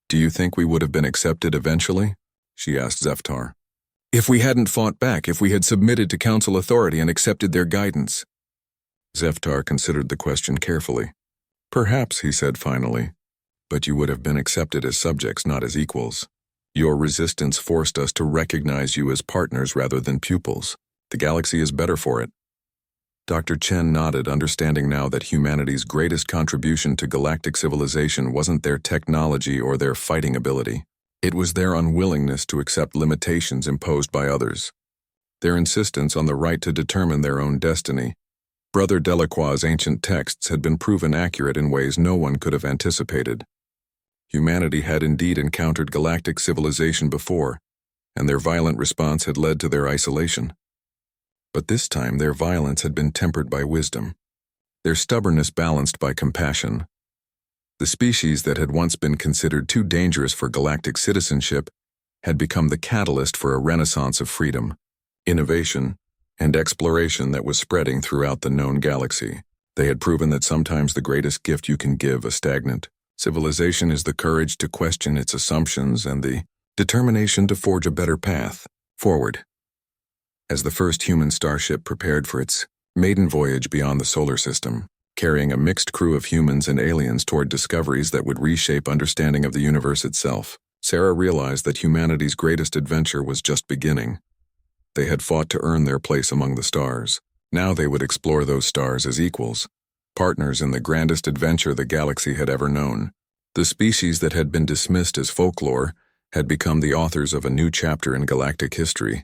"Do you think we would have been accepted eventually?" she asked Zeftar. "If we hadn't fought back, if we had submitted to council authority and accepted their guidance?" Zeftar considered the question carefully. "Perhaps," he said finally, "but you would have been accepted as subjects, not as equals. Your resistance forced us to recognize you as partners rather than pupils. The galaxy is better for it." Dr. Chen nodded, understanding now that humanity's greatest contribution to galactic civilization wasn't their technology or their fighting ability. It was their unwillingness to accept limitations imposed by others. Their insistence on the right to determine their own destiny. Brother Delacroix's ancient texts had been proven accurate in ways no one could have anticipated. Humanity had indeed encountered galactic civilization before, and their violent response had led to their isolation. But this time their violence had been tempered by wisdom, their stubbornness balanced by compassion. The species that had once been considered too dangerous for galactic citizenship had become the catalyst for a renaissance of freedom, innovation, and exploration that was spreading throughout the known galaxy. They had proven that sometimes the greatest gift you can give a stagnant civilization is the courage to question its assumptions and the determination to forge a better path forward. As the first human starship prepared for its maiden voyage beyond the solar system, carrying a mixed crew of humans and aliens toward discoveries that would reshape understanding of the universe itself. Sarah realized that humanity's greatest adventure was just beginning. They had fought to earn their place among the stars. Now they would explore those stars as equals, partners in the grandest adventure the galaxy had ever known. The species that had been dismissed as folklore had become the authors of a new chapter in galactic history,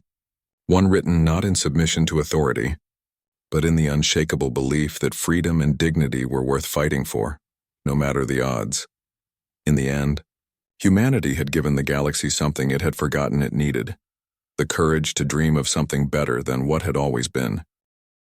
one written not in submission to authority, but in the unshakable belief that freedom and dignity were worth fighting for, no matter the odds. In the end, humanity had given the galaxy something it had forgotten it needed: the courage to dream of something better than what had always been.